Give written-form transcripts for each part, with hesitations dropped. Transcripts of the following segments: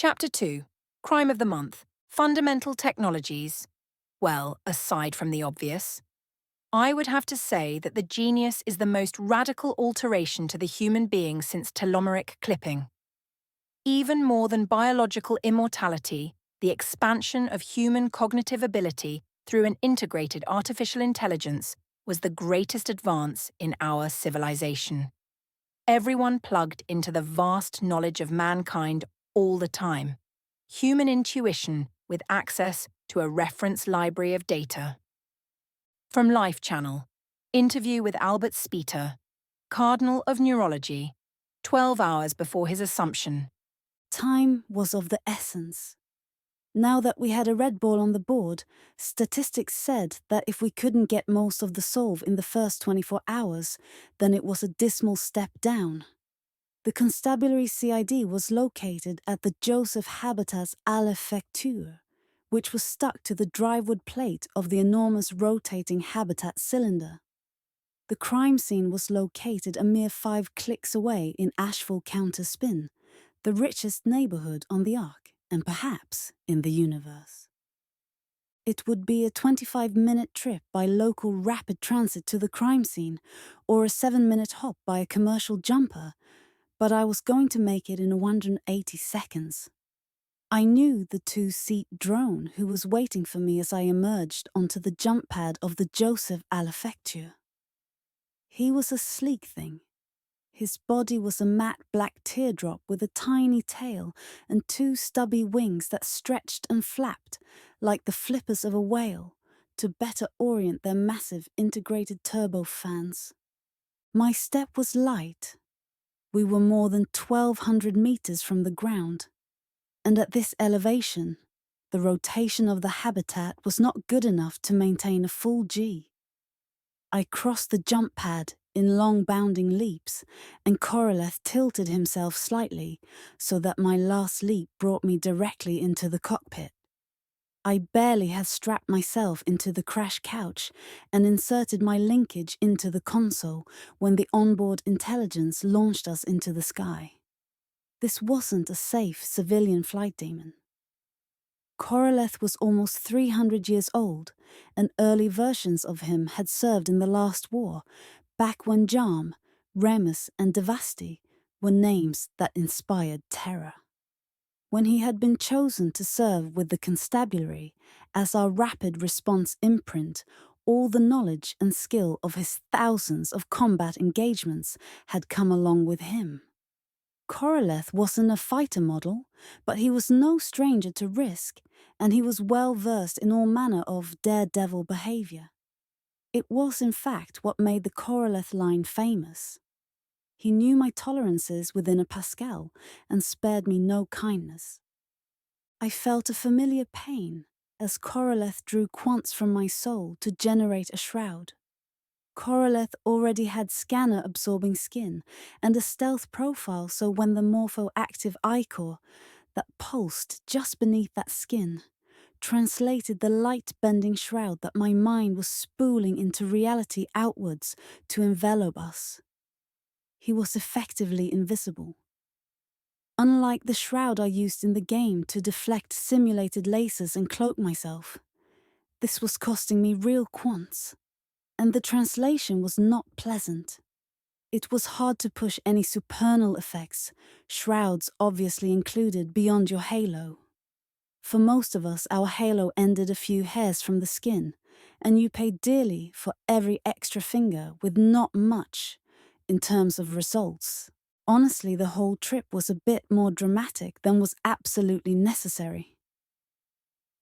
Chapter 2. Crime of the Month. Fundamental Technologies. Well, aside from the obvious, I would have to say that the genius is the most radical alteration to the human being since telomeric clipping. Even more than biological immortality, the expansion of human cognitive ability through an integrated artificial intelligence was the greatest advance in our civilization. Everyone plugged into the vast knowledge of mankind all the time. Human intuition with access to a reference library of data. From Life Channel, interview with Albert Speter, Cardinal of Neurology, 12 hours before his assumption. Time was of the essence. Now that we had a red ball on the board, statistics said that if we couldn't get most of the solve in the first 24 hours, then it was a dismal step down. The Constabulary CID was located at the Joseph Habitat's Alleffecture, which was stuck to the drywood plate of the enormous rotating Habitat cylinder. The crime scene was located a mere 5 clicks away in Asheville Counter-Spin, the richest neighborhood on the Ark, and perhaps in the universe. It would be a 25-minute trip by local rapid transit to the crime scene, or a 7-minute hop by a commercial jumper, but I was going to make it in 180 seconds. I knew the 2-seat drone who was waiting for me as I emerged onto the jump pad of the Joseph Alleffecture. He was a sleek thing. His body was a matte black teardrop with a tiny tail and 2 stubby wings that stretched and flapped like the flippers of a whale to better orient their massive integrated turbofans. My step was light. We were more than 1,200 meters from the ground, and at this elevation, the rotation of the habitat was not good enough to maintain a full G. I crossed the jump pad in long bounding leaps, and Coroleth tilted himself slightly so that my last leap brought me directly into the cockpit. I barely had strapped myself into the crash couch and inserted my linkage into the console when the onboard intelligence launched us into the sky. This wasn't a safe civilian flight demon. Coroleth was almost 300 years old, and early versions of him had served in the last war, back when Jarm, Remus, and Devasti were names that inspired terror. When he had been chosen to serve with the Constabulary as our rapid response imprint, all the knowledge and skill of his thousands of combat engagements had come along with him. Coroleth wasn't a fighter model, but he was no stranger to risk, and he was well versed in all manner of daredevil behavior. It was, in fact, what made the Coroleth line famous. He knew my tolerances within a Pascal and spared me no kindness. I felt a familiar pain as Coroleth drew quants from my soul to generate a shroud. Coroleth already had scanner-absorbing skin and a stealth profile, so when the morpho-active ichor that pulsed just beneath that skin translated the light-bending shroud that my mind was spooling into reality outwards to envelop us, he was effectively invisible. Unlike the shroud I used in the game to deflect simulated lasers and cloak myself, this was costing me real quants, and the translation was not pleasant. It was hard to push any supernal effects, shrouds obviously included, beyond your halo. For most of us, our halo ended a few hairs from the skin, and you paid dearly for every extra finger with not much in terms of results. Honestly, the whole trip was a bit more dramatic than was absolutely necessary.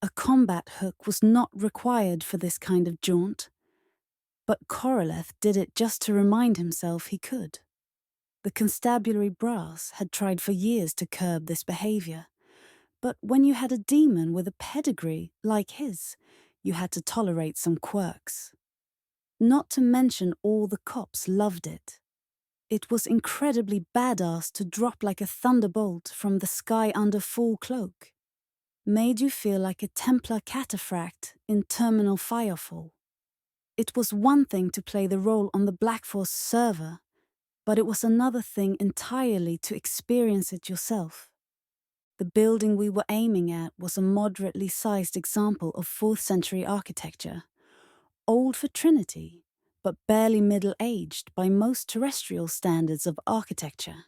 A combat hook was not required for this kind of jaunt, but Coroleth did it just to remind himself he could. The constabulary brass had tried for years to curb this behavior, but when you had a demon with a pedigree like his, you had to tolerate some quirks. Not to mention all the cops loved it. It was incredibly badass to drop like a thunderbolt from the sky under full cloak. Made you feel like a Templar cataphract in Terminal Firefall. It was one thing to play the role on the Black Force server, but it was another thing entirely to experience it yourself. The building we were aiming at was a moderately sized example of 4th century architecture, old for Trinity, but barely middle-aged by most terrestrial standards of architecture.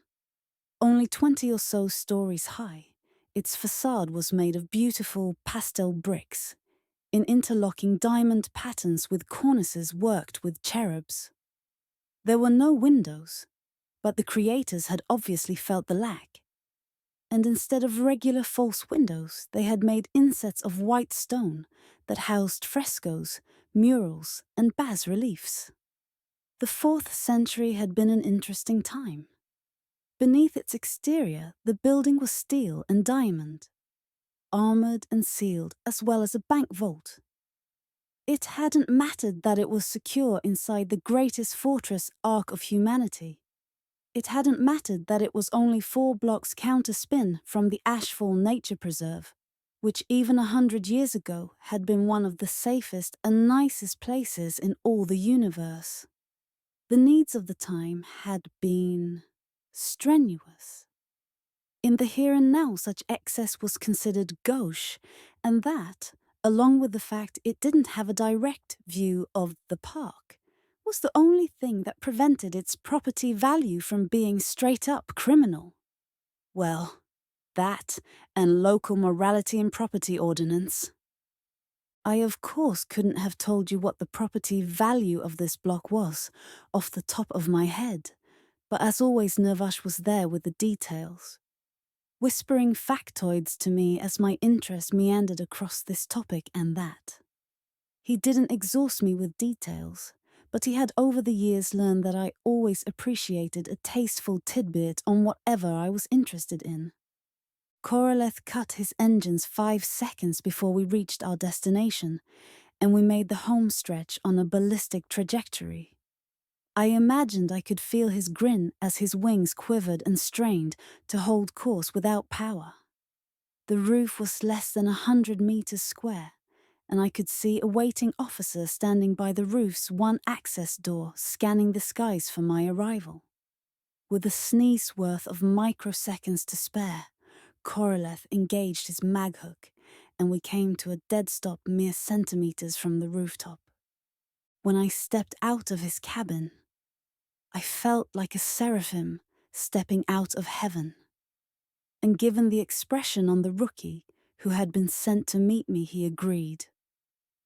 Only 20 or so stories high, its facade was made of beautiful pastel bricks, in interlocking diamond patterns with cornices worked with cherubs. There were no windows, but the creators had obviously felt the lack. And instead of regular false windows, they had made insets of white stone that housed frescoes, murals, and bas-reliefs. The 4th century had been an interesting time. Beneath its exterior, the building was steel and diamond, armored and sealed, as well as a bank vault. It hadn't mattered that it was secure inside the greatest fortress ark of humanity. It hadn't mattered that it was only 4 blocks counter-spin from the Ashfall Nature Preserve, which even 100 years ago had been one of the safest and nicest places in all the universe. The needs of the time had been strenuous. In the here and now, such excess was considered gauche, and that, along with the fact it didn't have a direct view of the park, was the only thing that prevented its property value from being straight-up criminal. Well, that and local morality and property ordinance. I, of course, couldn't have told you what the property value of this block was, off the top of my head, but as always Nervash was there with the details, whispering factoids to me as my interest meandered across this topic and that. He didn't exhaust me with details, but he had over the years learned that I always appreciated a tasteful tidbit on whatever I was interested in. Koroleth cut his engines 5 seconds before we reached our destination, and we made the home stretch on a ballistic trajectory. I imagined I could feel his grin as his wings quivered and strained to hold course without power. The roof was less than 100 meters square, and I could see a waiting officer standing by the roof's one access door scanning the skies for my arrival. With a sneeze worth of microseconds to spare, Koroleth engaged his mag hook, and we came to a dead stop mere centimeters from the rooftop. When I stepped out of his cabin, I felt like a seraphim stepping out of heaven. And given the expression on the rookie, who had been sent to meet me, he agreed.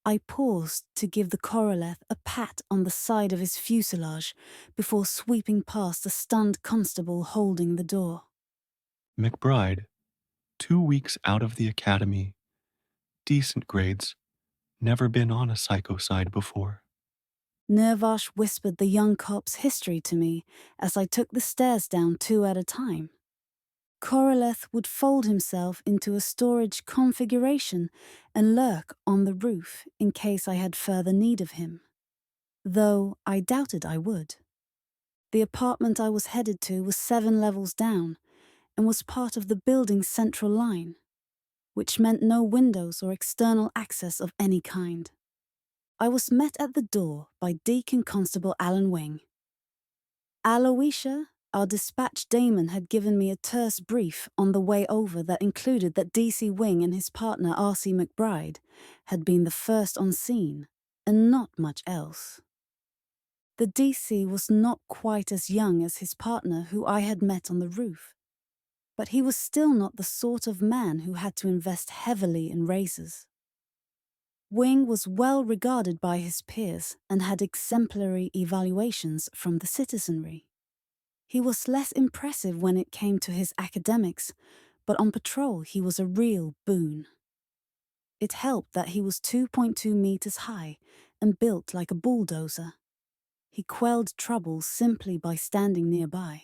I paused to give the Koroleth a pat on the side of his fuselage before sweeping past a stunned constable holding the door. McBride, 2 weeks out of the academy. Decent grades. Never been on a PsychoCIDE before. Nervash whispered the young cop's history to me as I took the stairs down 2 at a time. Koroleth would fold himself into a storage configuration and lurk on the roof in case I had further need of him, though I doubted I would. The apartment I was headed to was 7 levels down and was part of the building's central line, which meant no windows or external access of any kind. I was met at the door by Deacon Constable Alan Wing. Aloysia, our dispatch daemon, had given me a terse brief on the way over that included that DC Wing and his partner R.C. McBride had been the first on scene, and not much else. The DC was not quite as young as his partner who I had met on the roof, but he was still not the sort of man who had to invest heavily in razors. Wing was well regarded by his peers and had exemplary evaluations from the citizenry. He was less impressive when it came to his academics, but on patrol he was a real boon. It helped that he was 2.2 meters high and built like a bulldozer. He quelled trouble simply by standing nearby.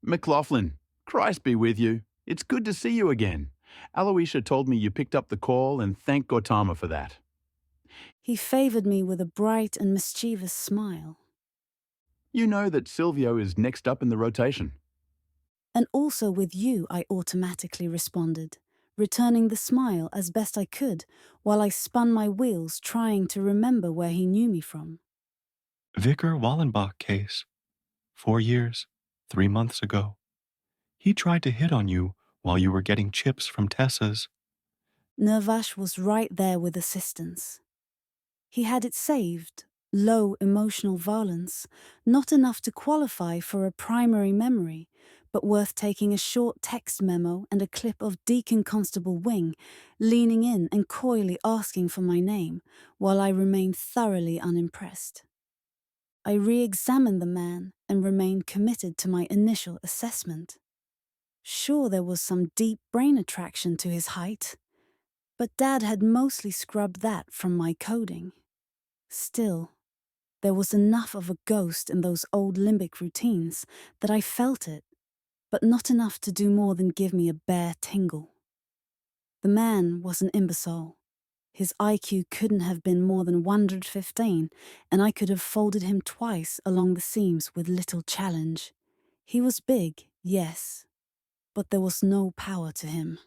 McLauglin, Christ be with you. It's good to see you again. Aloysia told me you picked up the call, and thank Gautama for that. He favored me with a bright and mischievous smile. You know that Silvio is next up in the rotation. And also with you, I automatically responded, returning the smile as best I could while I spun my wheels trying to remember where he knew me from. Vicar Wallenbach case. 4 years, 3 months ago. He tried to hit on you while you were getting chips from Tessa's. Nervash was right there with assistance. He had it saved, low emotional violence, not enough to qualify for a primary memory, but worth taking a short text memo and a clip of Deacon Constable Wing leaning in and coyly asking for my name, while I remained thoroughly unimpressed. I re-examined the man and remained committed to my initial assessment. Sure, there was some deep brain attraction to his height, but Dad had mostly scrubbed that from my coding. Still, there was enough of a ghost in those old limbic routines that I felt it, but not enough to do more than give me a bare tingle. The man was an imbecile. His IQ couldn't have been more than 115, and I could have folded him twice along the seams with little challenge. He was big, yes, but there was no power to him.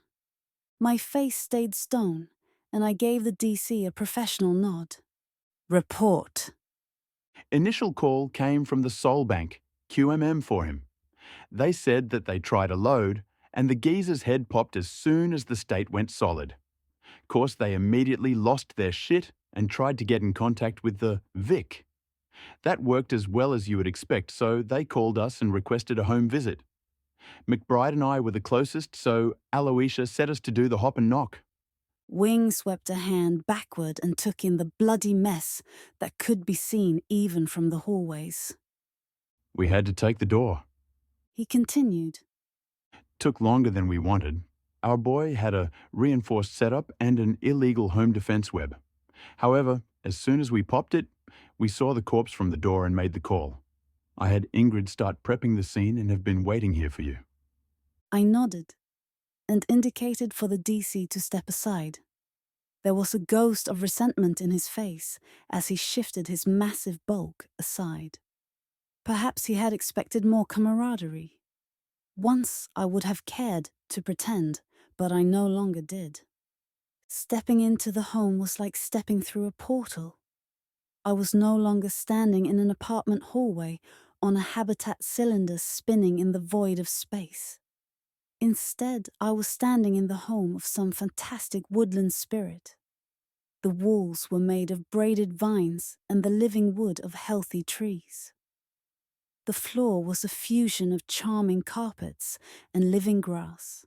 My face stayed stone, and I gave the DC a professional nod. Report. Initial call came from the Soul Bank, QMM for him. They said that they tried a load, and the geezer's head popped as soon as the state went solid. Course, they immediately lost their shit and tried to get in contact with the Vic. That worked as well as you would expect, so they called us and requested a home visit. McBride and I were the closest, so Aloysia set us to do the hop and knock. Wing swept a hand backward and took in the bloody mess that could be seen even from the hallways. We had to take the door. He continued. Took longer than we wanted. Our boy had a reinforced setup and an illegal home defense web. However, as soon as we popped it, we saw the corpse from the door and made the call. I had Ingrid start prepping the scene and have been waiting here for you. I nodded and indicated for the DC to step aside. There was a ghost of resentment in his face as he shifted his massive bulk aside. Perhaps he had expected more camaraderie. Once I would have cared to pretend, but I no longer did. Stepping into the home was like stepping through a portal. I was no longer standing in an apartment hallway on a habitat cylinder spinning in the void of space. Instead, I was standing in the home of some fantastic woodland spirit. The walls were made of braided vines and the living wood of healthy trees. The floor was a fusion of charming carpets and living grass.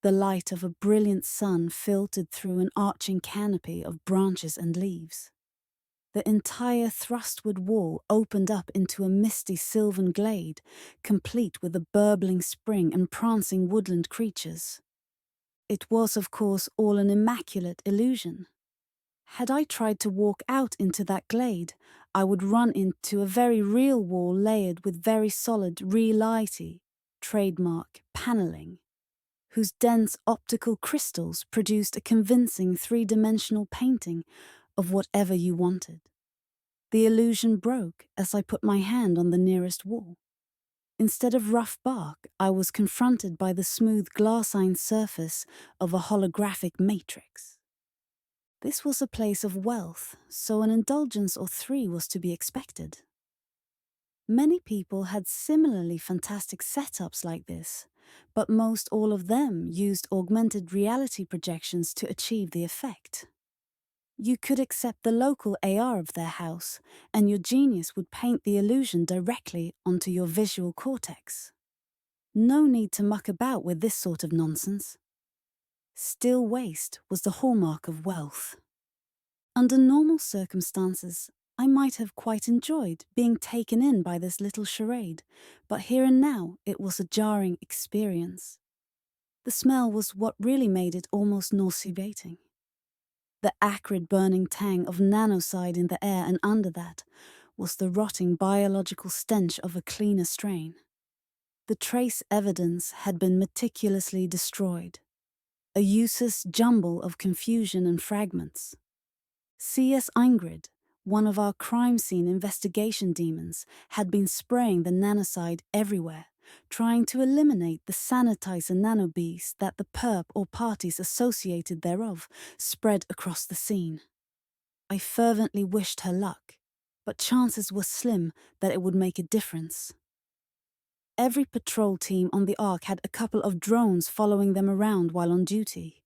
The light of a brilliant sun filtered through an arching canopy of branches and leaves. The entire thrustwood wall opened up into a misty sylvan glade, complete with a burbling spring and prancing woodland creatures. It was, of course, all an immaculate illusion. Had I tried to walk out into that glade, I would run into a very real wall layered with very solid reality, trademark paneling, whose dense optical crystals produced a convincing three-dimensional painting of whatever you wanted. The illusion broke as I put my hand on the nearest wall. Instead of rough bark, I was confronted by the smooth glassine surface of a holographic matrix. This was a place of wealth, so an indulgence or three was to be expected. Many people had similarly fantastic setups like this, but most all of them used augmented reality projections to achieve the effect. You could accept the local AR of their house, and your genius would paint the illusion directly onto your visual cortex. No need to muck about with this sort of nonsense. Still waste was the hallmark of wealth. Under normal circumstances, I might have quite enjoyed being taken in by this little charade, but here and now it was a jarring experience. The smell was what really made it almost nauseating. The acrid burning tang of nanocide in the air, and under that was the rotting biological stench of a cleaner strain. The trace evidence had been meticulously destroyed. A useless jumble of confusion and fragments. C.S. Ingrid, one of our crime scene investigation demons, had been spraying the nanocide everywhere, trying to eliminate the sanitizer nanobees that the perp or parties associated thereof spread across the scene. I fervently wished her luck, but chances were slim that it would make a difference. every patrol team on the Ark had a couple of drones following them around while on duty.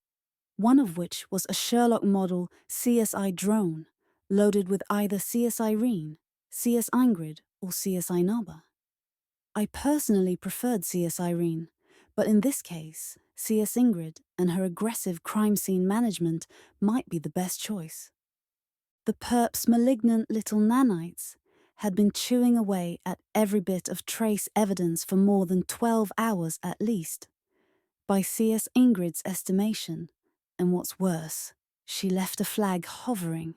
One of which was a Sherlock model CSI drone, loaded with either CS Irene, CS Ingrid, or CS Inaba. I personally preferred CS Irene, but in this case, CS Ingrid and her aggressive crime scene management might be the best choice. The perp's malignant little nanites had been chewing away at every bit of trace evidence for more than 12 hours at least. By CS Ingrid's estimation, and what's worse, she left a flag hovering,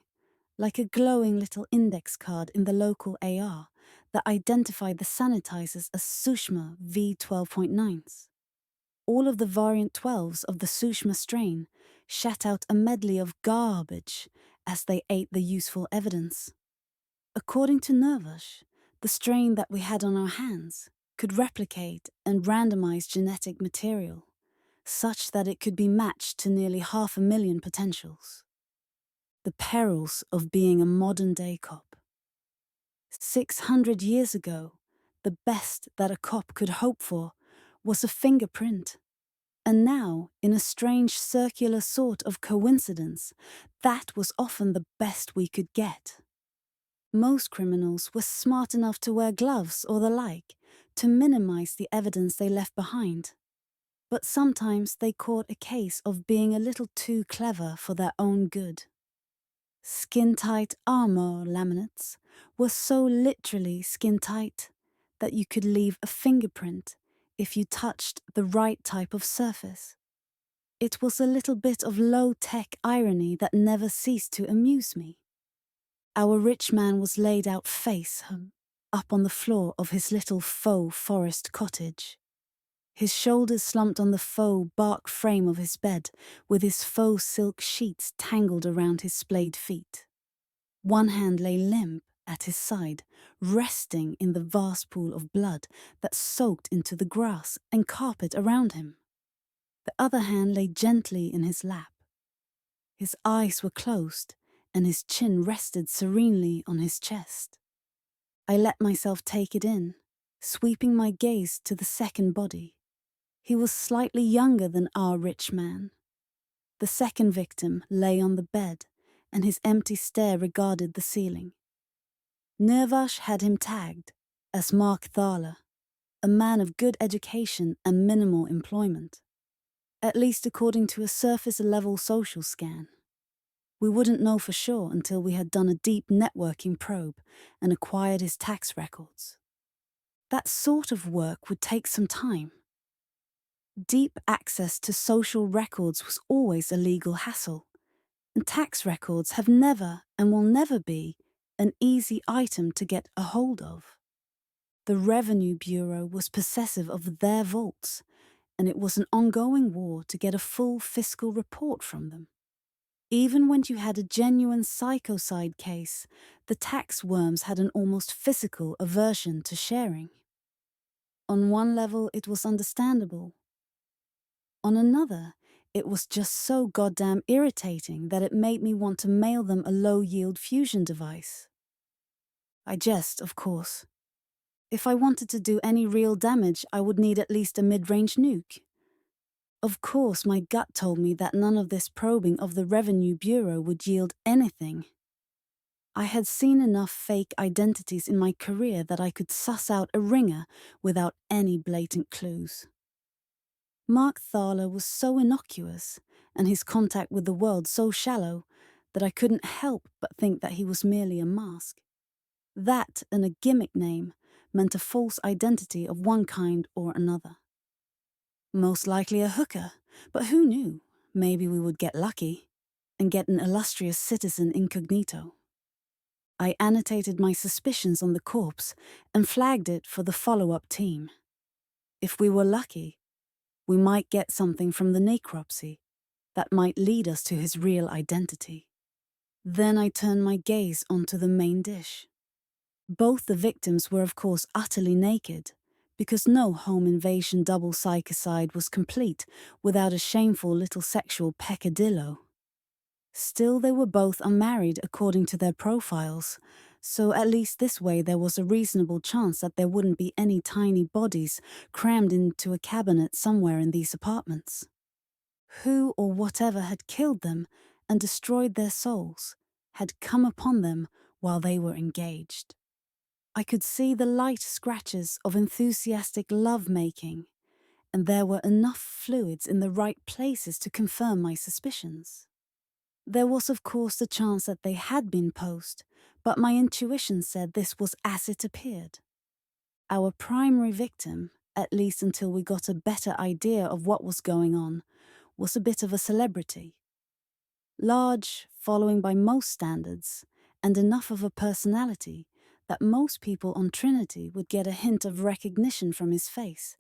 like a glowing little index card in the local AR that identified the sanitizers as Sushma V12.9s. All of the variant 12s of the Sushma strain shat out a medley of garbage as they ate the useful evidence. According to Nervash, the strain that we had on our hands could replicate and randomize genetic material, such that it could be matched to nearly 500,000 potentials. The perils of being a modern-day cop. 600 years ago, the best that a cop could hope for was a fingerprint. And now, in a strange circular sort of coincidence, that was often the best we could get. Most criminals were smart enough to wear gloves or the like to minimize the evidence they left behind. But sometimes they caught a case of being a little too clever for their own good. Skin-tight armor laminates were so literally skin-tight that you could leave a fingerprint if you touched the right type of surface. It was a little bit of low-tech irony that never ceased to amuse me. Our rich man was laid out face up on the floor of his little faux forest cottage. His shoulders slumped on the faux bark frame of his bed, with his faux silk sheets tangled around his splayed feet. One hand lay limp at his side, resting in the vast pool of blood that soaked into the grass and carpet around him. The other hand lay gently in his lap. His eyes were closed, and his chin rested serenely on his chest. I let myself take it in, sweeping my gaze to the second body. He was slightly younger than our rich man. The second victim lay on the bed, and his empty stare regarded the ceiling. Nervash had him tagged as Mark Thaler, a man of good education and minimal employment, at least according to a surface-level social scan. We wouldn't know for sure until we had done a deep networking probe and acquired his tax records. That sort of work would take some time. Deep access to social records was always a legal hassle, and tax records have never and will never be an easy item to get a hold of. The Revenue Bureau was possessive of their vaults, and it was an ongoing war to get a full fiscal report from them. Even when you had a genuine PsychoCIDE case, the tax worms had an almost physical aversion to sharing. On one level, it was understandable. On another, it was just so goddamn irritating that it made me want to mail them a low-yield fusion device. I jest, of course. If I wanted to do any real damage, I would need at least a mid-range nuke. Of course, my gut told me that none of this probing of the Revenue Bureau would yield anything. I had seen enough fake identities in my career that I could suss out a ringer without any blatant clues. Mark Thaler was so innocuous, and his contact with the world so shallow, that I couldn't help but think that he was merely a mask. That and a gimmick name meant a false identity of one kind or another. Most likely a hooker, but who knew? Maybe we would get lucky and get an illustrious citizen incognito. I annotated my suspicions on the corpse and flagged it for the follow-up team. If we were lucky, we might get something from the necropsy that might lead us to his real identity. Then I turned my gaze onto the main dish. Both the victims were of course utterly naked, because no home invasion double PsychoCIDE was complete without a shameful little sexual peccadillo. Still, they were both unmarried according to their profiles, So at least this way there was a reasonable chance that there wouldn't be any tiny bodies crammed into a cabinet somewhere in these apartments. Who or whatever had killed them and destroyed their souls had come upon them while they were engaged. I could see the light scratches of enthusiastic love-making, and there were enough fluids in the right places to confirm my suspicions. There was of course the chance that they had been posed, but my intuition said this was as it appeared. Our primary victim, at least until we got a better idea of what was going on, was a bit of a celebrity. Large, following by most standards, and enough of a personality that most people on Trinity would get a hint of recognition from his face,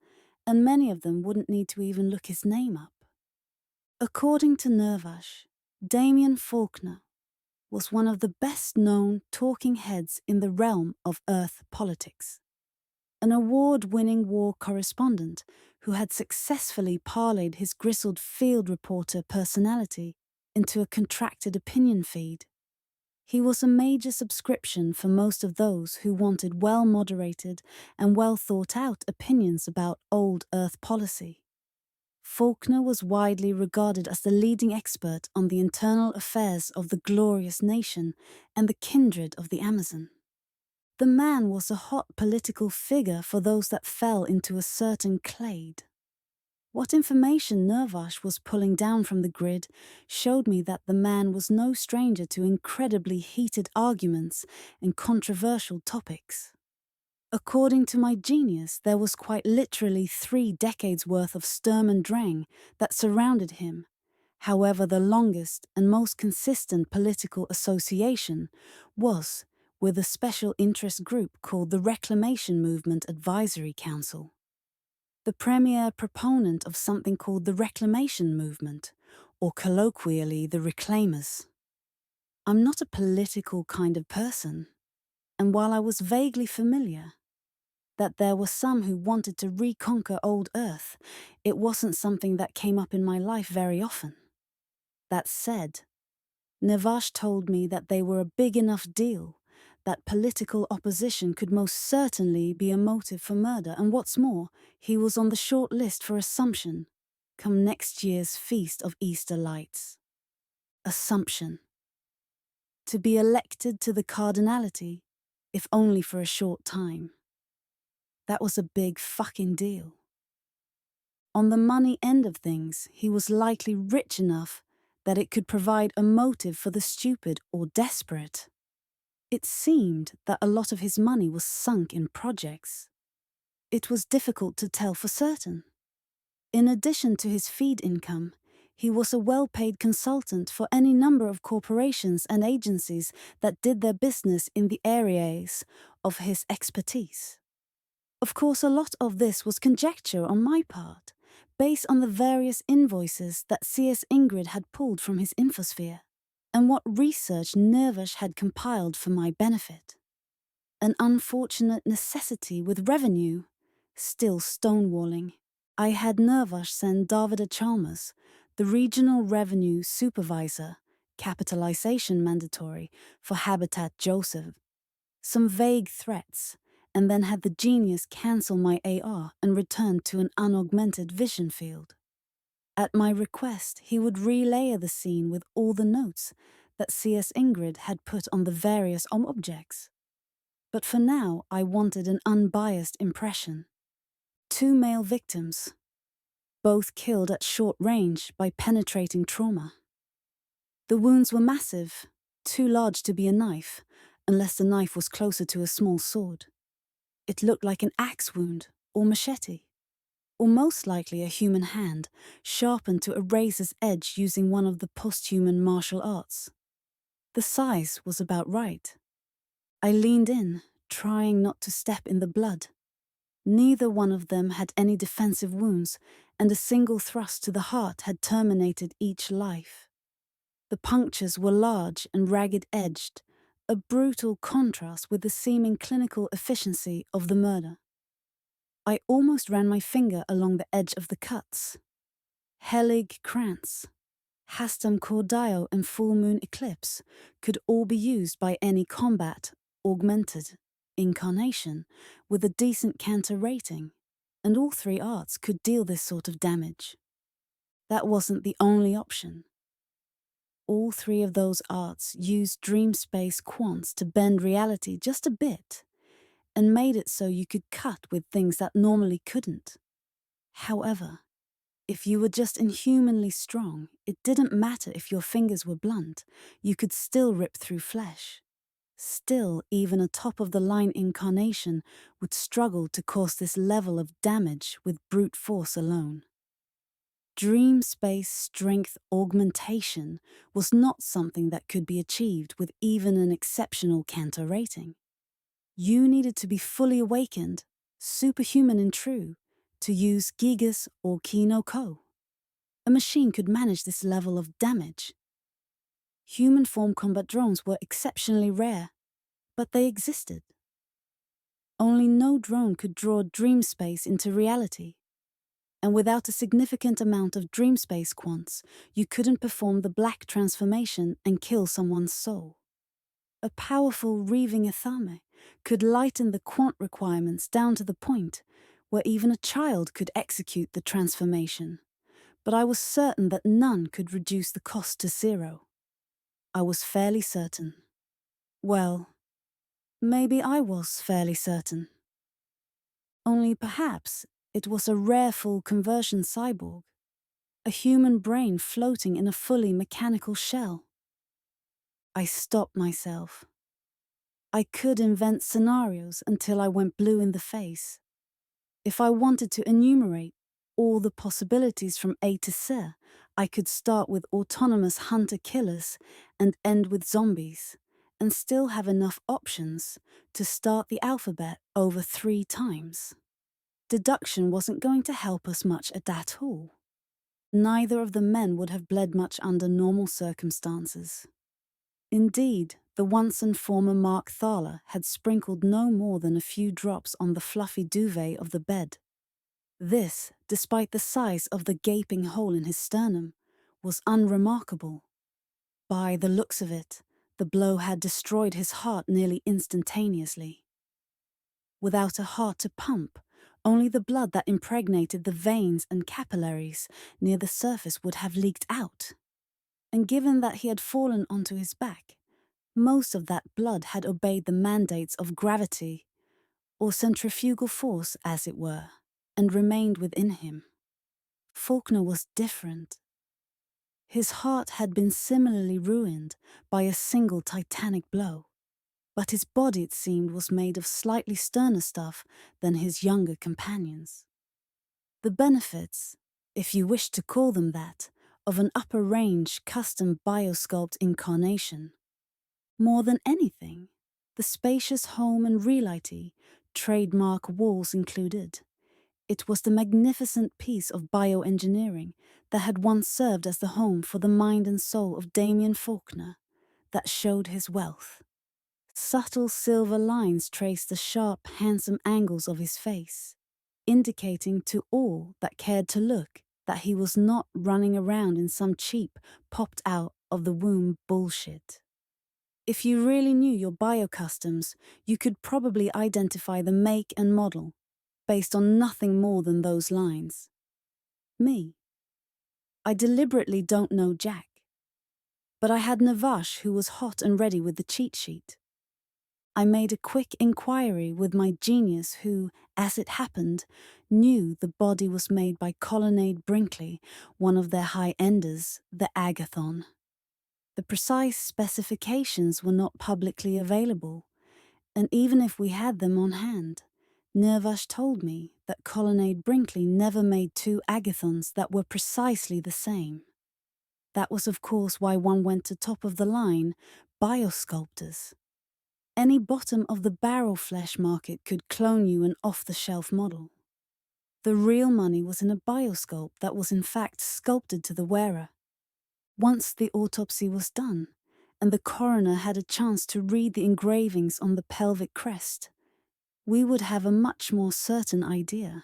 and many of them wouldn't need to even look his name up. According to Nervash, Damien Faulkner was one of the best-known talking heads in the realm of Earth politics. An award-winning war correspondent who had successfully parlayed his grizzled field reporter personality into a contracted opinion feed. He was a major subscription for most of those who wanted well-moderated and well-thought-out opinions about old Earth policy. Faulkner was widely regarded as the leading expert on the internal affairs of the glorious nation and the kindred of the Amazon. The man was a hot political figure for those that fell into a certain clade. What information Nervash was pulling down from the grid showed me that the man was no stranger to incredibly heated arguments and controversial topics. According to my genius, there was quite literally 3 decades worth of Sturm und Drang that surrounded him. However, the longest and most consistent political association was with a special interest group called the Reclamation Movement Advisory Council. The premier proponent of something called the Reclamation Movement, or colloquially the Reclaimers. I'm not a political kind of person, and while I was vaguely familiar that there were some who wanted to reconquer old Earth, it wasn't something that came up in my life very often. That said, Nervash told me that they were a big enough deal, that political opposition could most certainly be a motive for murder, and what's more, he was on the short list for Assumption, come next year's Feast of Easter Lights. Assumption. To be elected to the cardinality, if only for a short time. That was a big fucking deal. On the money end of things, he was likely rich enough that it could provide a motive for the stupid or desperate. It seemed that a lot of his money was sunk in projects. It was difficult to tell for certain. In addition to his feed income, he was a well-paid consultant for any number of corporations and agencies that did their business in the areas of his expertise. Of course, a lot of this was conjecture on my part, based on the various invoices that C.S. Ingrid had pulled from his infosphere, and what research Nervash had compiled for my benefit. An unfortunate necessity with revenue, still stonewalling. I had Nervash send Davida Chalmers, the regional revenue supervisor, capitalization mandatory for Habitat Joseph, some vague threats, and then had the genius cancel my AR and return to an unaugmented vision field. At my request, he would relayer the scene with all the notes that C.S. Ingrid had put on the various objects. But for now, I wanted an unbiased impression. 2 male victims, both killed at short range by penetrating trauma. The wounds were massive, too large to be a knife, unless the knife was closer to a small sword. It looked like an axe wound or machete, or most likely a human hand, sharpened to a razor's edge using one of the post-human martial arts. The size was about right. I leaned in, trying not to step in the blood. Neither one of them had any defensive wounds, and a single thrust to the heart had terminated each life. The punctures were large and ragged-edged, a brutal contrast with the seeming clinical efficiency of the murder. I almost ran my finger along the edge of the cuts. Helig Krantz, Hastam Cordio and Full Moon Eclipse could all be used by any combat augmented incarnation with a decent canter rating, and all three arts could deal this sort of damage. That wasn't the only option. All three of those arts used dream space quants to bend reality just a bit and made it so you could cut with things that normally couldn't. However, if you were just inhumanly strong, it didn't matter if your fingers were blunt, you could still rip through flesh. Still, even a top-of-the-line incarnation would struggle to cause this level of damage with brute force alone. Dream space strength augmentation was not something that could be achieved with even an exceptional canter rating. You needed to be fully awakened, superhuman and true, to use Gigas or Ki no Ko. A machine could manage this level of damage. Human form combat drones were exceptionally rare, but they existed. Only no drone could draw dream space into reality. And without a significant amount of dream space quants, you couldn't perform the black transformation and kill someone's soul. A powerful reaving Ethame could lighten the quant requirements down to the point where even a child could execute the transformation. But I was certain that none could reduce the cost to zero. I was fairly certain. Well, maybe I was fairly certain. Only perhaps it was a rare full conversion cyborg, a human brain floating in a fully mechanical shell. I stopped myself. I could invent scenarios until I went blue in the face. If I wanted to enumerate all the possibilities from A to Z, I could start with autonomous hunter-killers and end with zombies, and still have enough options to start the alphabet over 3 times. Deduction wasn't going to help us much at all. Neither of the men would have bled much under normal circumstances. Indeed, the once and former Mark Thaler had sprinkled no more than a few drops on the fluffy duvet of the bed. This, despite the size of the gaping hole in his sternum, was unremarkable. By the looks of it, the blow had destroyed his heart nearly instantaneously. Without a heart to pump, only the blood that impregnated the veins and capillaries near the surface would have leaked out. And given that he had fallen onto his back, most of that blood had obeyed the mandates of gravity, or centrifugal force as it were, and remained within him. Faulkner was different. His heart had been similarly ruined by a single titanic blow, but his body, it seemed, was made of slightly sterner stuff than his younger companions. The benefits, if you wish to call them that, of an upper-range custom biosculpt incarnation. More than anything, the spacious home and reality, trademark walls included. It was the magnificent piece of bioengineering that had once served as the home for the mind and soul of Damien Faulkner that showed his wealth. Subtle silver lines traced the sharp, handsome angles of his face, indicating to all that cared to look that he was not running around in some cheap, popped-out-of-the-womb bullshit. If you really knew your bio-customs, you could probably identify the make and model based on nothing more than those lines. Me. I deliberately don't know Jack. But I had Navash who was hot and ready with the cheat sheet. I made a quick inquiry with my genius who, as it happened, knew the body was made by Colonnade Brinkley, one of their high-enders, the Agathon. The precise specifications were not publicly available, and even if we had them on hand, Nirvash told me that Colonnade Brinkley never made 2 Agathons that were precisely the same. That was of course why one went to top-of-the-line biosculptors. Any bottom-of-the-barrel flesh market could clone you an off-the-shelf model. The real money was in a biosculpt that was in fact sculpted to the wearer. Once the autopsy was done, and the coroner had a chance to read the engravings on the pelvic crest, we would have a much more certain idea.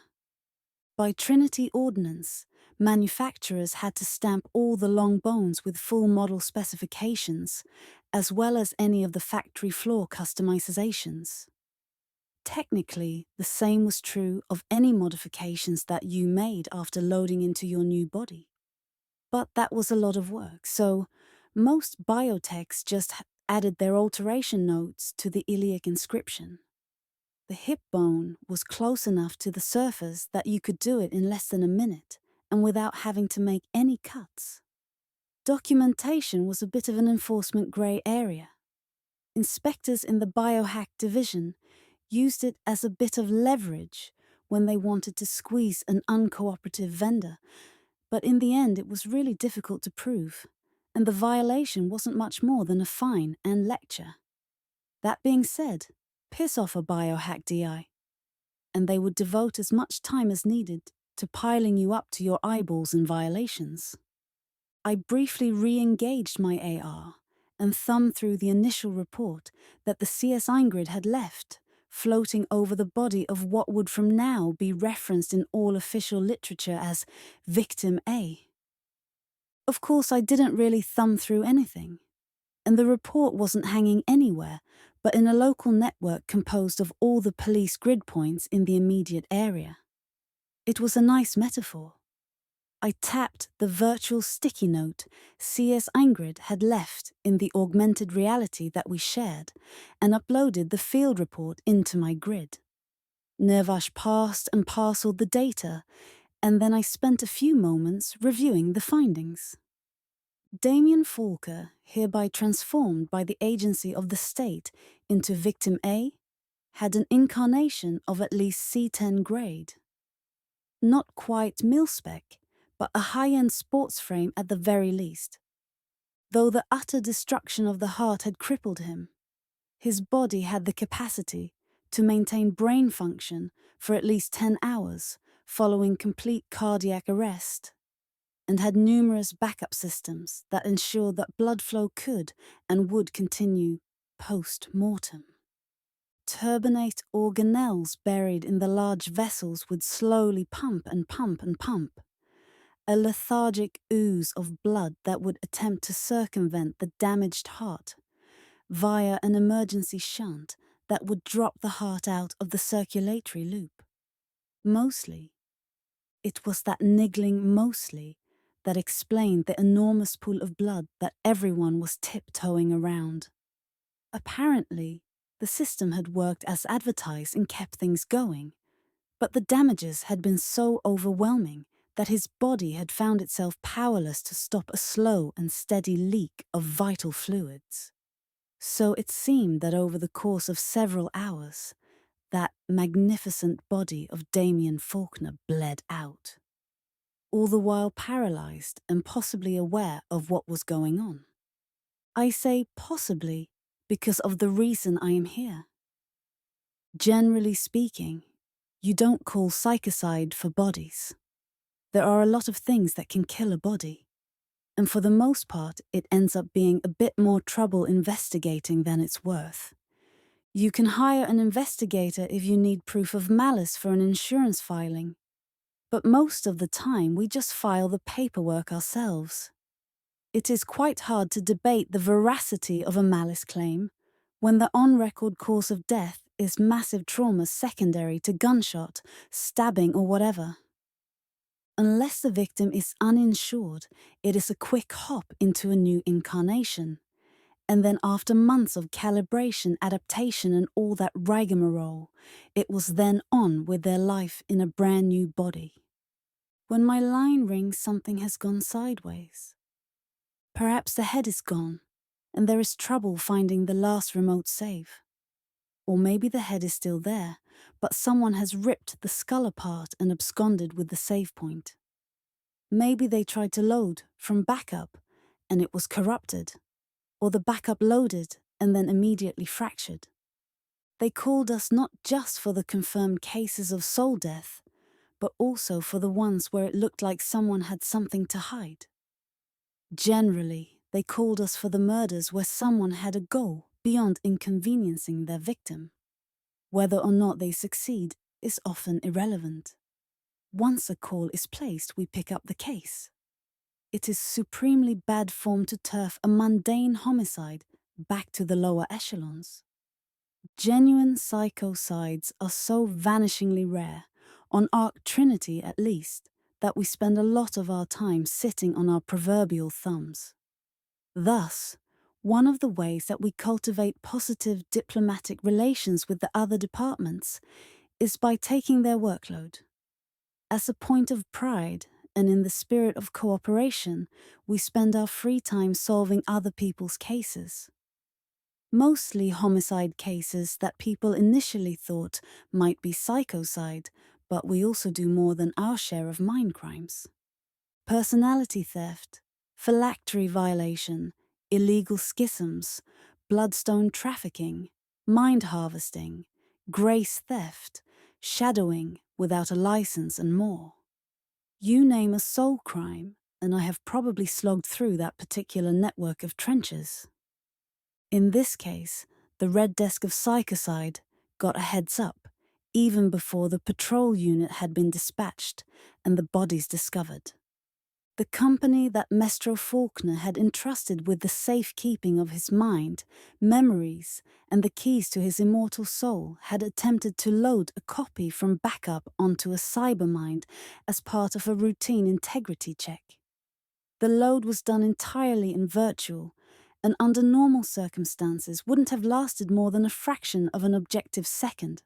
By Trinity ordinance, manufacturers had to stamp all the long bones with full model specifications, as well as any of the factory floor customizations. Technically, the same was true of any modifications that you made after loading into your new body. But that was a lot of work, so most biotechs just added their alteration notes to the iliac inscription. The hip bone was close enough to the surface that you could do it in less than a minute and without having to make any cuts. Documentation was a bit of an enforcement grey area. Inspectors in the biohack division used it as a bit of leverage when they wanted to squeeze an uncooperative vendor, but in the end it was really difficult to prove, and the violation wasn't much more than a fine and lecture. That being said, piss off a biohack DI, and they would devote as much time as needed to piling you up to your eyeballs in violations. I briefly re-engaged my AR and thumbed through the initial report that the CS Ingrid had left, floating over the body of what would from now be referenced in all official literature as Victim A. Of course, I didn't really thumb through anything, and the report wasn't hanging anywhere but in a local network composed of all the police grid points in the immediate area. It was a nice metaphor. I tapped the virtual sticky note CS Ingrid had left in the augmented reality that we shared and uploaded the field report into my grid. Nervash parsed and parceled the data, and then I spent a few moments reviewing the findings. Damien Falker, hereby transformed by the agency of the state into Victim A, had an incarnation of at least C10 grade. Not quite mil-spec, but a high-end sports frame at the very least. Though the utter destruction of the heart had crippled him, his body had the capacity to maintain brain function for at least 10 hours following complete cardiac arrest, and had numerous backup systems that ensured that blood flow could and would continue post-mortem. Turbinate organelles buried in the large vessels would slowly pump and pump and pump, a lethargic ooze of blood that would attempt to circumvent the damaged heart via an emergency shunt that would drop the heart out of the circulatory loop. Mostly, it was that niggling mostly that explained the enormous pool of blood that everyone was tiptoeing around. Apparently, the system had worked as advertised and kept things going, but the damages had been so overwhelming that his body had found itself powerless to stop a slow and steady leak of vital fluids. So it seemed that over the course of several hours, that magnificent body of Damien Faulkner bled out, all the while paralyzed and possibly aware of what was going on. I say possibly because of the reason I am here. Generally speaking, you don't call PsychoCIDE for bodies. There are a lot of things that can kill a body, and for the most part it ends up being a bit more trouble investigating than it's worth. You can hire an investigator if you need proof of malice for an insurance filing, but most of the time we just file the paperwork ourselves. It is quite hard to debate the veracity of a malice claim when the on-record cause of death is massive trauma secondary to gunshot, stabbing or whatever. Unless the victim is uninsured, it is a quick hop into a new incarnation, and then after months of calibration, adaptation and all that rigmarole, it was then on with their life in a brand new body. When my line rings, something has gone sideways. Perhaps the head is gone, and there is trouble finding the last remote save. Or maybe the head is still there, but someone has ripped the skull apart and absconded with the save point. Maybe they tried to load from backup, and it was corrupted, or the backup loaded and then immediately fractured. They called us not just for the confirmed cases of soul death, but also for the ones where it looked like someone had something to hide. Generally, they called us for the murders where someone had a goal beyond inconveniencing their victim. Whether or not they succeed is often irrelevant. Once a call is placed, we pick up the case. It is supremely bad form to turf a mundane homicide back to the lower echelons. Genuine PsychoCIDEs are so vanishingly rare, on Ark Trinity at least, that we spend a lot of our time sitting on our proverbial thumbs. Thus, one of the ways that we cultivate positive diplomatic relations with the other departments is by taking their workload. As a point of pride and in the spirit of cooperation, we spend our free time solving other people's cases. Mostly homicide cases that people initially thought might be PsychoCIDE, but we also do more than our share of mind crimes. Personality theft, phylactery violation, illegal schisms, bloodstone trafficking, mind harvesting, grace theft, shadowing without a license, and more. You name a soul crime, and I have probably slogged through that particular network of trenches. In this case, the Red Desk of PsychoCIDE got a heads up, even before the patrol unit had been dispatched and the bodies discovered. The company that Mestro Faulkner had entrusted with the safekeeping of his mind, memories, and the keys to his immortal soul had attempted to load a copy from backup onto a cybermind as part of a routine integrity check. The load was done entirely in virtual, and under normal circumstances wouldn't have lasted more than a fraction of an objective second.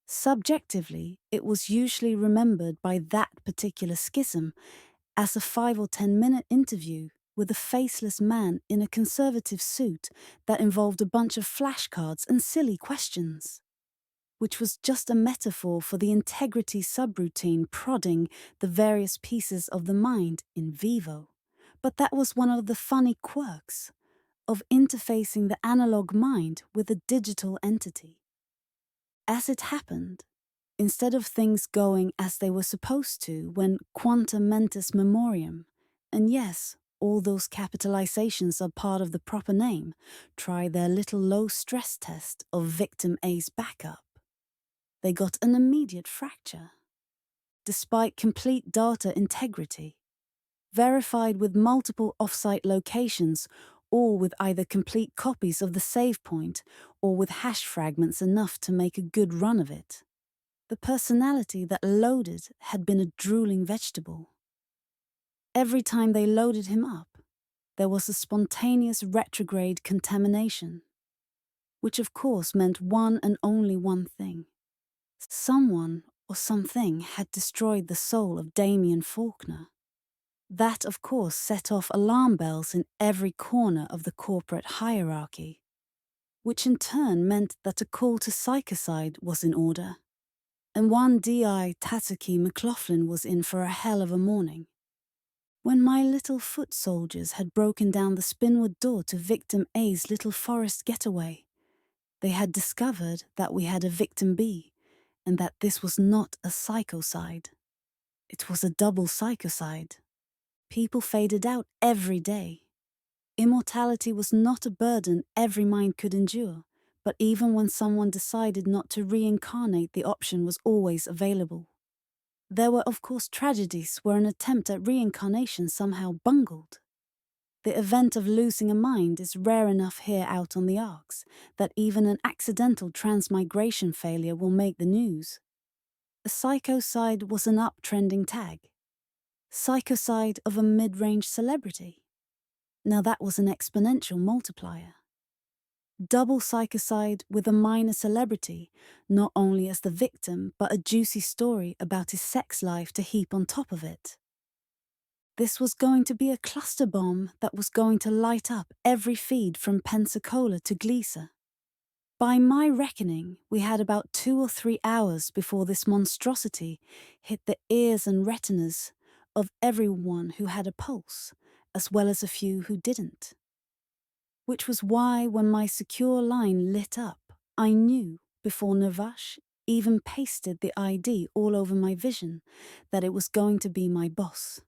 Subjectively, it was usually remembered by that particular schism as a 5 or 10 minute interview with a faceless man in a conservative suit that involved a bunch of flashcards and silly questions, which was just a metaphor for the integrity subroutine prodding the various pieces of the mind in vivo. But that was one of the funny quirks of interfacing the analog mind with a digital entity. As it happened, instead of things going as they were supposed to when quanta mentis memoriam, and yes, all those capitalizations are part of the proper name, try their little low stress test of victim A's backup, they got an immediate fracture. Despite complete data integrity, verified with multiple offsite locations, all with either complete copies of the save point or with hash fragments enough to make a good run of it. The personality that loaded had been a drooling vegetable. Every time they loaded him up, there was a spontaneous retrograde contamination, which of course meant one and only one thing. Someone or something had destroyed the soul of Damien Faulkner. That, of course, set off alarm bells in every corner of the corporate hierarchy, which in turn meant that a call to PsychoCIDE was in order. And one DI Tatsuki McLauglin was in for a hell of a morning. When my little foot soldiers had broken down the spinwood door to victim A's little forest getaway, they had discovered that we had a victim B, and that this was not a PsychoCIDE. It was a double PsychoCIDE. People faded out every day. Immortality was not a burden every mind could endure, but even when someone decided not to reincarnate, the option was always available. There were, of course, tragedies where an attempt at reincarnation somehow bungled. The event of losing a mind is rare enough here out on the Arks that even an accidental transmigration failure will make the news. A PsychoCIDE was an uptrending tag. PsychoCIDE of a mid-range celebrity. Now that was an exponential multiplier. Double PsychoCIDE with a minor celebrity, not only as the victim, but a juicy story about his sex life to heap on top of it. This was going to be a cluster bomb that was going to light up every feed from Pensacola to Gleesa. By my reckoning, we had about 2 or 3 hours before this monstrosity hit the ears and retinas of everyone who had a pulse, as well as a few who didn't. Which was why when my secure line lit up, I knew, before Navash even pasted the ID all over my vision, that it was going to be my boss.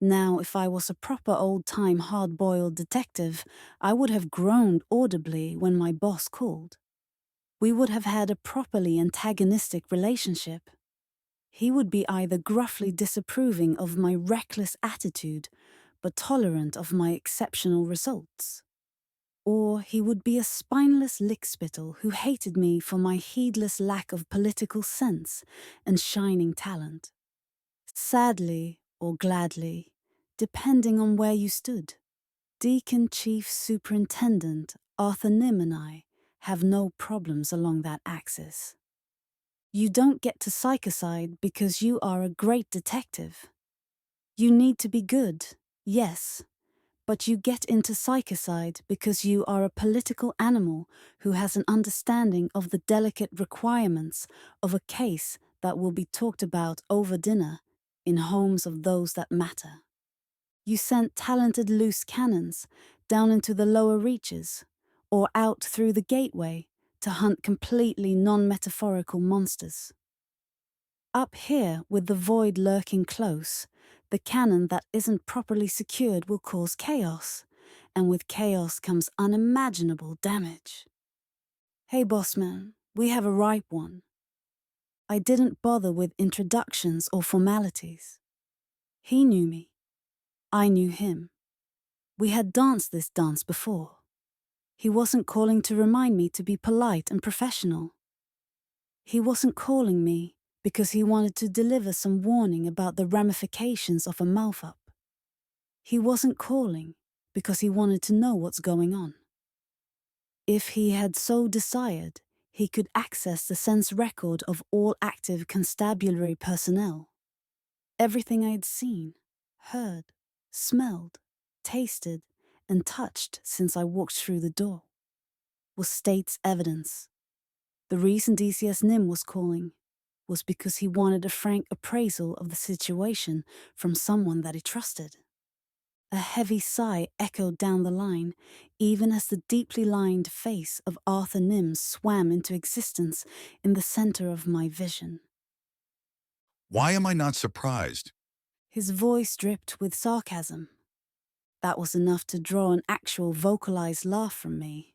Now, if I was a proper old-time hard-boiled detective, I would have groaned audibly when my boss called. We would have had a properly antagonistic relationship. He would be either gruffly disapproving of my reckless attitude, but tolerant of my exceptional results. Or he would be a spineless lickspittle who hated me for my heedless lack of political sense and shining talent. Sadly or gladly, depending on where you stood, Deacon Chief Superintendent Arthur Nim and I have no problems along that axis. You don't get to PsychoCIDE because you are a great detective. You need to be good, yes, but you get into PsychoCIDE because you are a political animal who has an understanding of the delicate requirements of a case that will be talked about over dinner in homes of those that matter. You sent talented loose cannons down into the lower reaches or out through the gateway to hunt completely non-metaphorical monsters. Up here, with the void lurking close, the cannon that isn't properly secured will cause chaos, and with chaos comes unimaginable damage. Hey, bossman, we have a ripe one. I didn't bother with introductions or formalities. He knew me. I knew him. We had danced this dance before. He wasn't calling to remind me to be polite and professional. He wasn't calling me because he wanted to deliver some warning about the ramifications of a mouth-up. He wasn't calling because he wanted to know what's going on. If he had so desired, he could access the sense record of all active constabulary personnel. Everything I'd seen, heard, smelled, tasted, and touched since I walked through the door was state's evidence. The reason DCS Nim was calling was because he wanted a frank appraisal of the situation from someone that he trusted. A heavy sigh echoed down the line, even as the deeply lined face of Arthur Nim swam into existence in the center of my vision. Why am I not surprised? His voice dripped with sarcasm. That was enough to draw an actual vocalized laugh from me.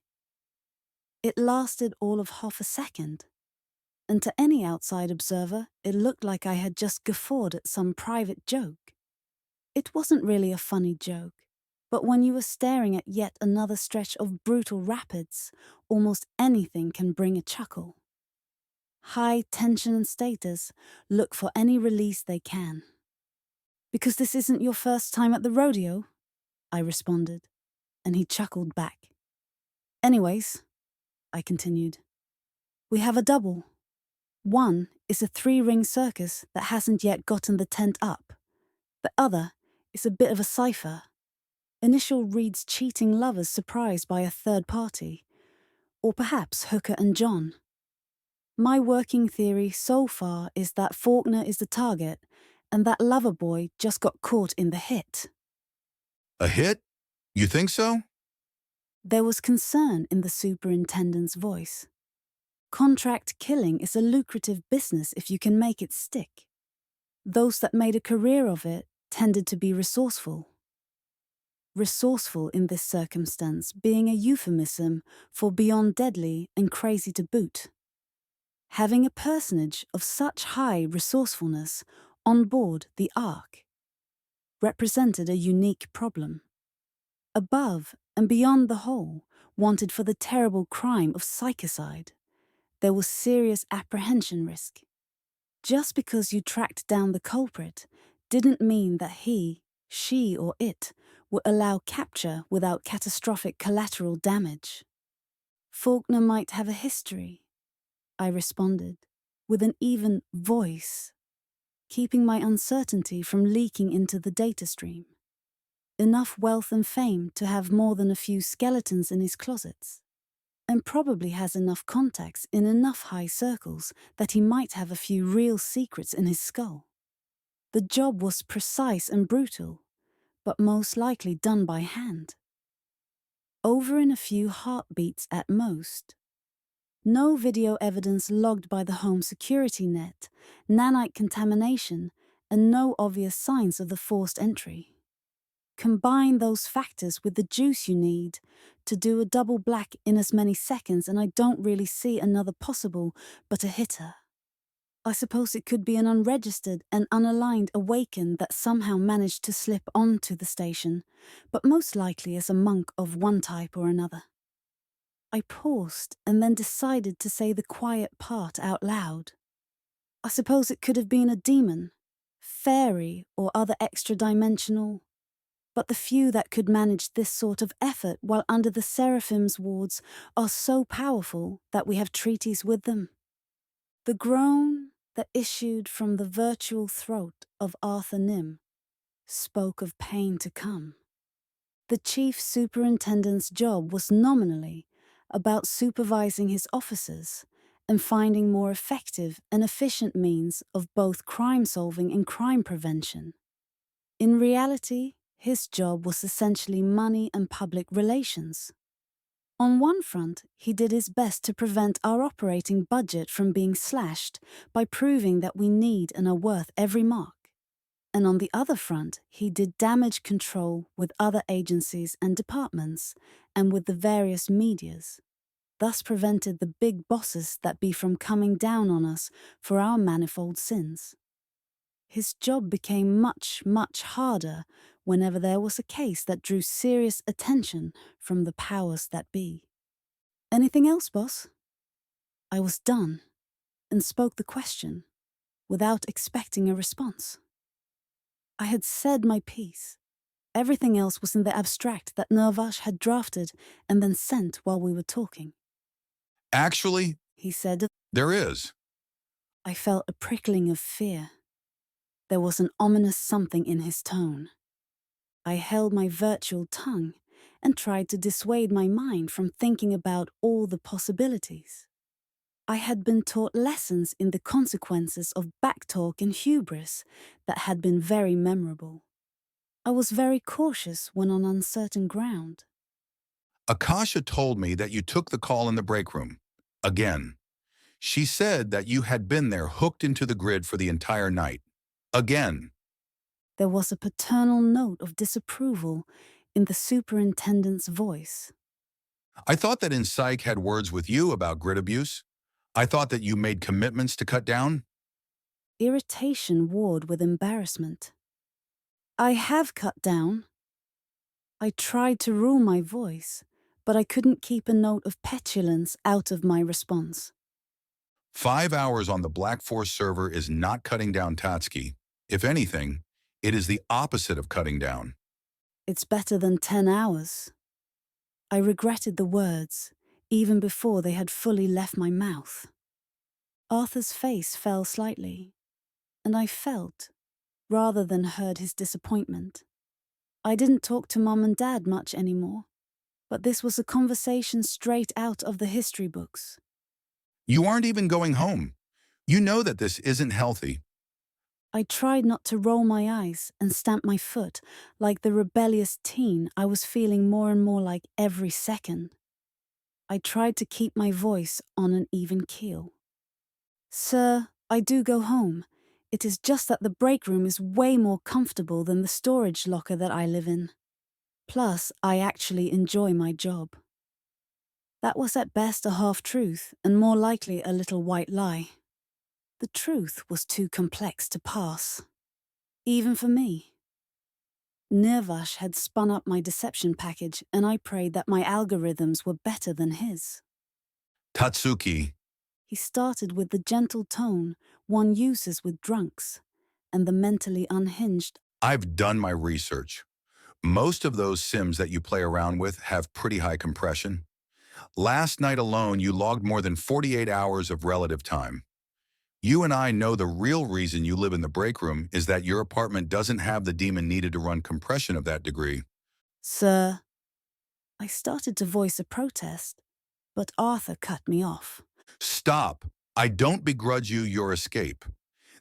It lasted all of half a second, and to any outside observer, it looked like I had just guffawed at some private joke. It wasn't really a funny joke, but when you are staring at yet another stretch of brutal rapids, almost anything can bring a chuckle. High tension and status look for any release they can. Because this isn't your first time at the rodeo, I responded, and he chuckled back. Anyways, I continued, we have a double. One is a 3-ring circus that hasn't yet gotten the tent up. The other is a bit of a cipher. Initial reads cheating lovers surprised by a third party. Or perhaps Hooker and John. My working theory so far is that Faulkner is the target and that lover boy just got caught in the hit. A hit? You think so? There was concern in the superintendent's voice. Contract killing is a lucrative business if you can make it stick. Those that made a career of it tended to be resourceful. Resourceful in this circumstance being a euphemism for beyond deadly and crazy to boot. Having a personage of such high resourcefulness on board the Ark represented a unique problem. Above and beyond the whole, wanted for the terrible crime of PsychoCIDE, there was serious apprehension risk. Just because you tracked down the culprit didn't mean that he, she, or it would allow capture without catastrophic collateral damage. Faulkner might have a history, I responded, with an even voice, keeping my uncertainty from leaking into the data stream. Enough wealth and fame to have more than a few skeletons in his closets, and probably has enough contacts in enough high circles that he might have a few real secrets in his skull. The job was precise and brutal, but most likely done by hand. Over in a few heartbeats at most. No video evidence logged by the home security net, nanite contamination, and no obvious signs of the forced entry. Combine those factors with the juice you need to do a double black in as many seconds, and I don't really see another possible but a hitter. I suppose it could be an unregistered and unaligned awaken that somehow managed to slip onto the station, but most likely as a monk of one type or another. I paused and then decided to say the quiet part out loud. I suppose it could have been a demon, fairy, or other extra-dimensional, but the few that could manage this sort of effort while under the Seraphim's wards are so powerful that we have treaties with them. The groan that issued from the virtual throat of Arthur Nym spoke of pain to come. The chief superintendent's job was nominally about supervising his officers and finding more effective and efficient means of both crime solving and crime prevention. In reality, his job was essentially money and public relations. On one front, he did his best to prevent our operating budget from being slashed by proving that we need and are worth every mark. And on the other front, he did damage control with other agencies and departments and with the various medias, thus prevented the big bosses that be from coming down on us for our manifold sins. His job became much, much harder whenever there was a case that drew serious attention from the powers that be. Anything else, boss? I was done and spoke the question without expecting a response. I had said my piece. Everything else was in the abstract that Nervash had drafted and then sent while we were talking. Actually, He said. there is. I felt a prickling of fear. There was an ominous something in his tone. I held my virtual tongue and tried to dissuade my mind from thinking about all the possibilities. I had been taught lessons in the consequences of backtalk and hubris that had been very memorable. I was very cautious when on uncertain ground. Akasha told me that you took the call in the break room. Again. She said that you had been there hooked into the grid for the entire night. Again. There was a paternal note of disapproval in the superintendent's voice. I thought that Psych had words with you about grid abuse. I thought that you made commitments to cut down. Irritation warred with embarrassment. I have cut down. I tried to rule my voice, but I couldn't keep a note of petulance out of my response. 5 hours on the Black Force server is not cutting down Tatsuki. If anything, it is the opposite of cutting down. It's better than 10 hours. I regretted the words, even before they had fully left my mouth. Arthur's face fell slightly, and I felt, rather than heard, his disappointment. I didn't talk to Mum and Dad much anymore, but this was a conversation straight out of the history books. You aren't even going home. You know that this isn't healthy. I tried not to roll my eyes and stamp my foot like the rebellious teen I was feeling more and more like every second. I tried to keep my voice on an even keel. Sir, I do go home. It is just that the break room is way more comfortable than the storage locker that I live in. Plus, I actually enjoy my job. That was at best a half-truth and more likely a little white lie. The truth was too complex to pass, even for me. Nirvash had spun up my deception package and I prayed that my algorithms were better than his. Tatsuki. He started with the gentle tone one uses with drunks, and the mentally unhinged. I've done my research. Most of those sims that you play around with have pretty high compression. Last night alone, you logged more than 48 hours of relative time. You and I know the real reason you live in the break room is that your apartment doesn't have the demon needed to run compression of that degree. Sir, I started to voice a protest, but Arthur cut me off. Stop. I don't begrudge you your escape.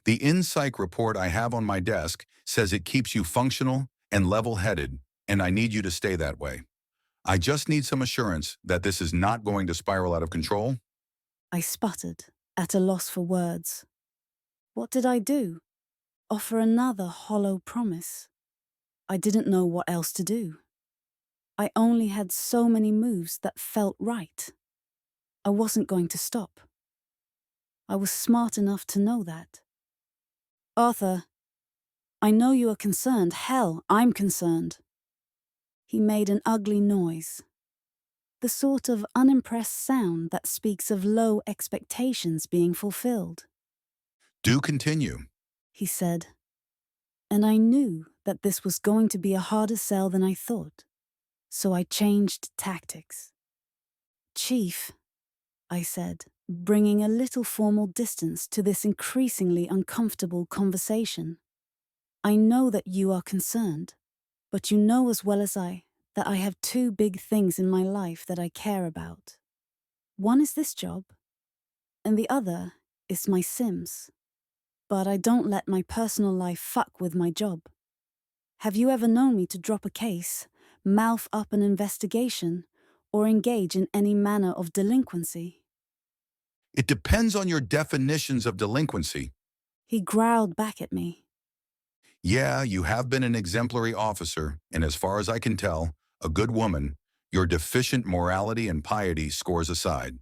The InPsych report I have on my desk says it keeps you functional and level-headed, and I need you to stay that way. I just need some assurance that this is not going to spiral out of control. I sputtered, at a loss for words. What did I do? Offer another hollow promise? I didn't know what else to do. I only had so many moves that felt right. I wasn't going to stop. I was smart enough to know that. Arthur, I know you are concerned. Hell, I'm concerned. He made an ugly noise. The sort of unimpressed sound that speaks of low expectations being fulfilled. Do continue. He said, and I knew that this was going to be a harder sell than I thought, so I changed tactics. Chief, I said, bringing a little formal distance to this increasingly uncomfortable conversation. I know that you are concerned, but you know as well as I that I have two big things in my life that I care about. One is this job, and the other is my Sims. But I don't let my personal life fuck with my job. Have you ever known me to drop a case, mouth up an investigation, or engage in any manner of delinquency? It depends on your definitions of delinquency. He growled back at me. Yeah, you have been an exemplary officer, and as far as I can tell, a good woman. Your deficient morality and piety scores aside.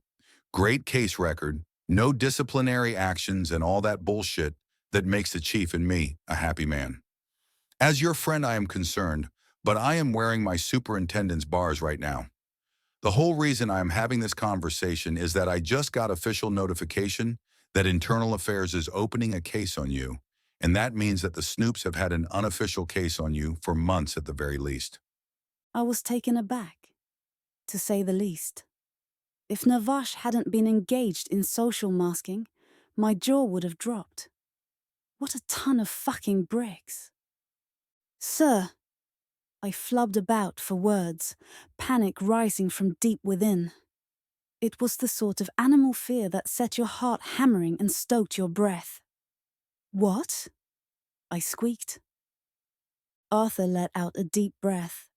Great case record, no disciplinary actions, and all that bullshit that makes the chief and me a happy man. As your friend, I am concerned, but I am wearing my superintendent's bars right now. The whole reason I am having this conversation is that I just got official notification that Internal Affairs is opening a case on you, and that means that the Snoops have had an unofficial case on you for months at the very least. I was taken aback, to say the least. If Navash hadn't been engaged in social masking, my jaw would have dropped. What a ton of fucking bricks. Sir, I flubbed about for words, panic rising from deep within. It was the sort of animal fear that set your heart hammering and stoked your breath. What? I squeaked. Arthur let out a deep breath.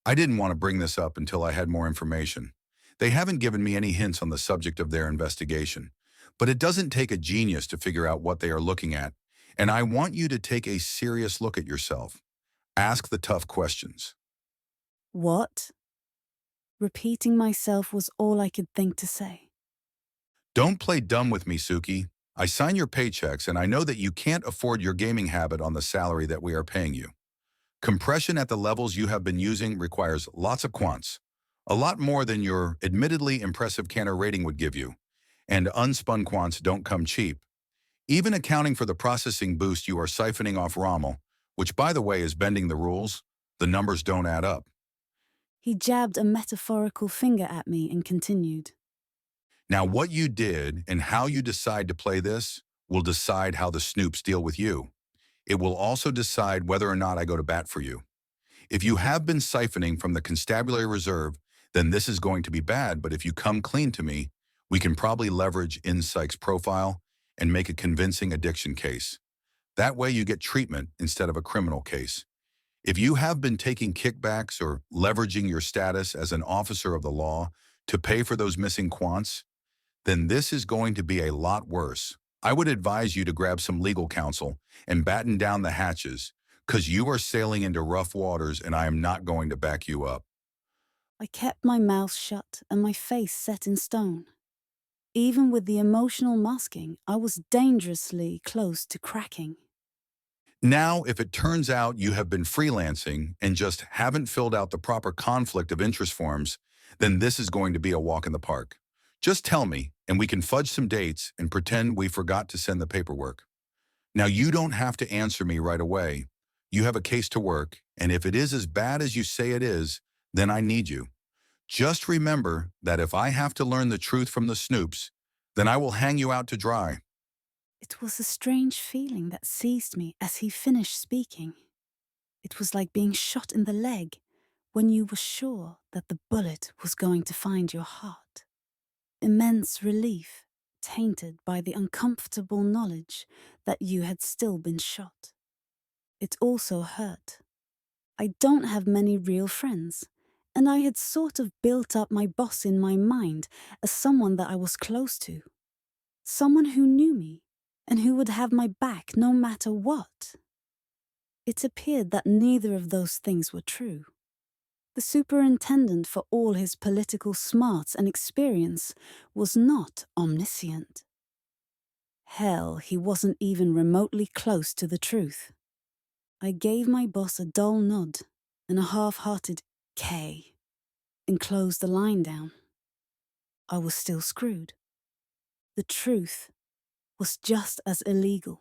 I didn't want to bring this up until I had more information. They haven't given me any hints on the subject of their investigation, but it doesn't take a genius to figure out what they are looking at, and I want you to take a serious look at yourself. Ask the tough questions. What? Repeating myself was all I could think to say. Don't play dumb with me, Suki. I sign your paychecks, and I know that you can't afford your gaming habit on the salary that we are paying you. Compression at the levels you have been using requires lots of quants, a lot more than your admittedly impressive canner rating would give you, and unspun quants don't come cheap. Even accounting for the processing boost you are siphoning off Rommel, which by the way is bending the rules, the numbers don't add up. He jabbed a metaphorical finger at me and continued. Now what you did and how you decide to play this will decide how the Snoops deal with you. It will also decide whether or not I go to bat for you. If you have been siphoning from the Constabulary Reserve, then this is going to be bad, but if you come clean to me, we can probably leverage InPsych's profile and make a convincing addiction case. That way you get treatment instead of a criminal case. If you have been taking kickbacks or leveraging your status as an officer of the law to pay for those missing quants, then this is going to be a lot worse. I would advise you to grab some legal counsel and batten down the hatches, because you are sailing into rough waters and I am not going to back you up. I kept my mouth shut and my face set in stone. Even with the emotional masking, I was dangerously close to cracking. Now, if it turns out you have been freelancing and just haven't filled out the proper conflict of interest forms, then this is going to be a walk in the park. Just tell me, and we can fudge some dates and pretend we forgot to send the paperwork. Now, you don't have to answer me right away. You have a case to work, and if it is as bad as you say it is, then I need you. Just remember that if I have to learn the truth from the Snoops, then I will hang you out to dry. It was a strange feeling that seized me as he finished speaking. It was like being shot in the leg when you were sure that the bullet was going to find your heart. Immense relief, tainted by the uncomfortable knowledge that you had still been shot. It also hurt. I don't have many real friends, and I had sort of built up my boss in my mind as someone that I was close to. Someone who knew me, and who would have my back no matter what. It appeared that neither of those things were true. The superintendent, for all his political smarts and experience, was not omniscient. Hell, he wasn't even remotely close to the truth. I gave my boss a dull nod and a half-hearted K and closed the line down. I was still screwed. The truth was just as illegal.